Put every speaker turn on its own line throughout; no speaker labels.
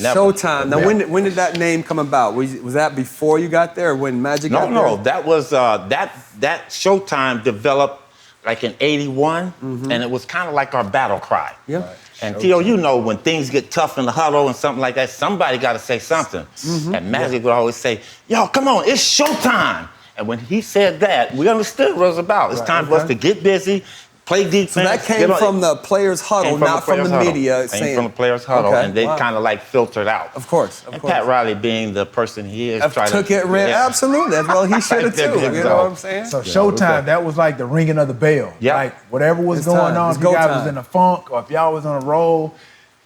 never.
Showtime. Now, when did that name come about? Was that before you got there, or when Magic got there?
No. That was that Showtime developed like in '81, and it was kind of like our battle cry.
Yeah. Right.
And T.O., you know, when things get tough in the huddle and something like that, somebody got to say something. And Magic would always say, "Yo, come on, it's showtime." And when he said that, we understood what it was about. It's time for us to get busy, play defense.
So that came from the players' huddle, not from the media.
Came from the players' huddle, and they kind of like filtered out.
Of course.
And Pat Riley, being the person he is,
took it absolutely. Well, he should have too. You know what I'm saying?
So Showtime, that was like the ringing of the bell.
Yeah.
Like whatever was going on, if you guys was in a funk or if y'all was on a roll,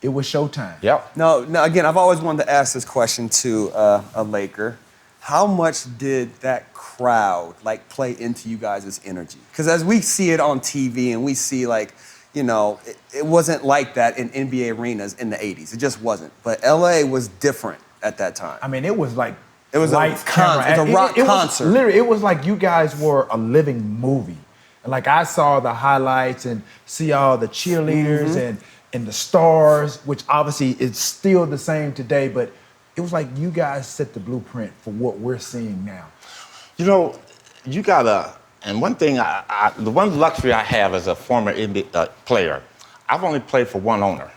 it was showtime.
Yep.
Now, again, I've always wanted to ask this question to a Laker. How much did that crowd play into you guys' energy? Because as we see it on TV and we see it wasn't like that in NBA arenas in the 80s. It just wasn't. But LA was different at that time.
I mean, it was like
it was
lights,
a rock concert.
Literally, it was like you guys were a living movie. And like I saw the highlights and see all the cheerleaders and the stars, which obviously is still the same today, but it was like you guys set the blueprint for what we're seeing now.
You know, you gotta, and one thing, the one luxury I have as a former NBA player, I've only played for one owner.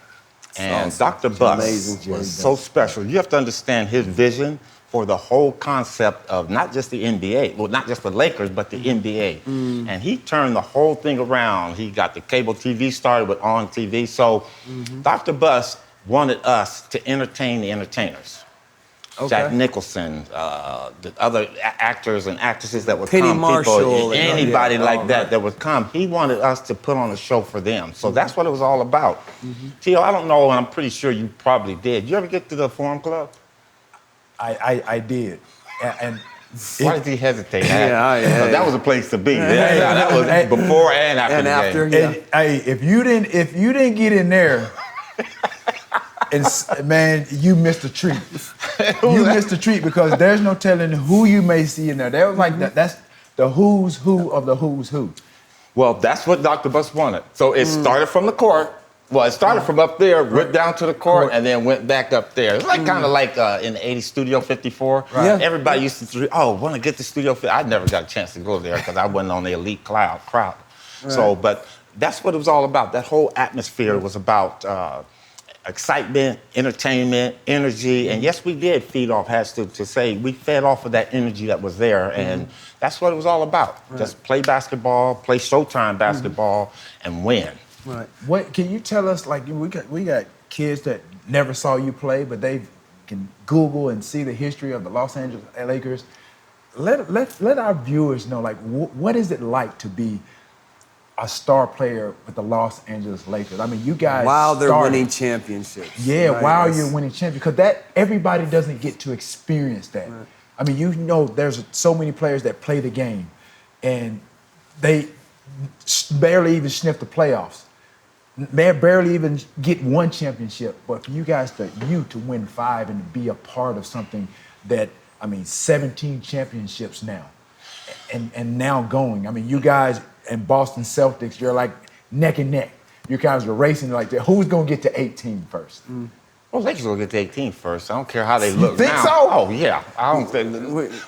And Dr. Buss was so special. You have to understand his vision for the whole concept of not just the NBA, well, not just the Lakers, but the NBA. And he turned the whole thing around. He got the cable TV started with On TV. So Dr. Buss wanted us to entertain the entertainers. Jack Nicholson, the other actors and actresses that would come, people, anybody like that would come. He wanted us to put on a show for them. So that's what it was all about. Tio, I don't know, and I'm pretty sure you probably did. You ever get to the Forum Club?
I did. And
why did he hesitate? That was a place to be. That was before and after the game.
Hey, if you didn't get in there, and man, you missed a treat. You missed a treat because there's no telling who you may see in there. That was like that's the who's who of the who's who.
Well, that's what Dr. Buss wanted. So it started from the court. Well, it started from up there, went down to the court, and then went back up there. It's like kind of like in the 80s, Studio 54. Right. Everybody used to, want to get to Studio 54. I never got a chance to go there because I wasn't on the elite crowd. Right. So, but that's what it was all about. That whole atmosphere was about excitement, entertainment, energy, and yes, we did feed off, to say, we fed off of that energy that was there, and that's what it was all about. Right. Just play basketball, play Showtime basketball, and win.
Right. What can you tell us? Like we got kids that never saw you play, but they can Google and see the history of the Los Angeles Lakers. Let our viewers know, like, what is it like to be a star player with the Los Angeles Lakers? I mean, you guys
while they're winning championships.
Yeah, right? While you're winning championships, because that everybody doesn't get to experience that. Right. I mean, there's so many players that play the game, and they barely even sniff the playoffs. They barely even get one championship. But for you guys to win 5 and to be a part of something that, 17 championships now, and now going. I mean, you guys and Boston Celtics, you're like neck and neck. You guys are racing like that. Who's going to get to 18 first?
Well, Lakers will get to 18 first. I don't care how they look
now. You think so?
Oh, yeah. I don't think...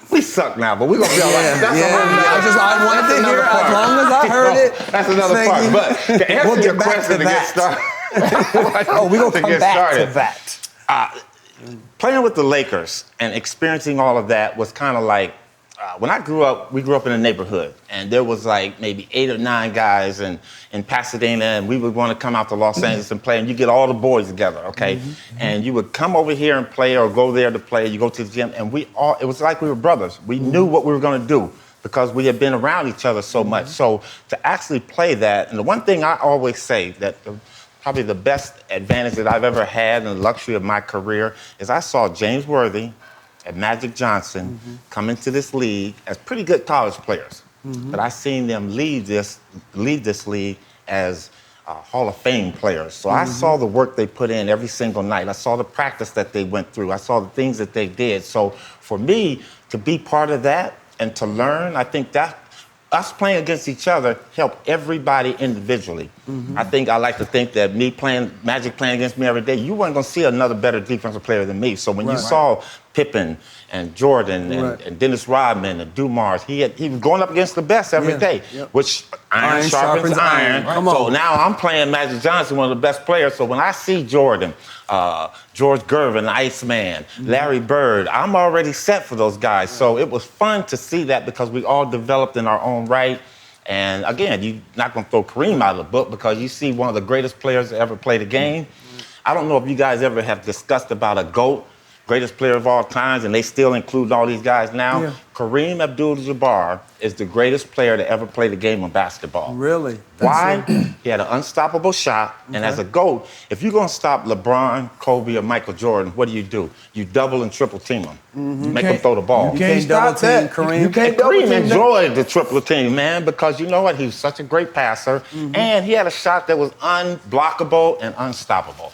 We suck now, but we're going to be all right.
I wanted to hear it as long as I heard it.
That's another part. But to answer your question to get started...
we're going to come back to that.
Playing with the Lakers and experiencing all of that was kind of like... when I grew up, we grew up in a neighborhood, and there was like maybe 8 or 9 guys in Pasadena, and we would want to come out to Los Angeles and play, and you get all the boys together, okay? And you would come over here and play or go there to play, you go to the gym, and it was like we were brothers. We knew what we were going to do because we had been around each other so much. So to actually play that, and the one thing I always say that probably the best advantage that I've ever had and the luxury of my career is I saw James Worthy and Magic Johnson come into this league as pretty good college players. But I seen them lead this league as Hall of Fame players. So I saw the work they put in every single night. I saw the practice that they went through. I saw the things that they did. So for me to be part of that and to learn, I think that us playing against each other helped everybody individually. I think I like to think that me playing Magic playing against me every day, you weren't gonna see another better defensive player than me. So when you saw Pippen and Jordan and Dennis Rodman and Dumars, he was going up against the best every day, which iron sharpens iron. So now I'm playing Magic Johnson, one of the best players. So when I see Jordan, George Gervin, Iceman, Larry Bird, I'm already set for those guys. So it was fun to see that because we all developed in our own right. And again, you're not going to throw Kareem out of the book because you see one of the greatest players to ever play the game. I don't know if you guys ever have discussed about a GOAT, greatest player of all times, and they still include all these guys now. Yeah. Kareem Abdul-Jabbar is the greatest player to ever play the game of basketball.
Really?
Why? He had an unstoppable shot, and as a GOAT, if you're going to stop LeBron, Kobe, or Michael Jordan, what do? You double and triple team them. You make them throw the ball.
You can't double team Kareem.
You can't double team
Kareem enjoyed the triple team, man, because you know what? He was such a great passer, and he had a shot that was unblockable and unstoppable.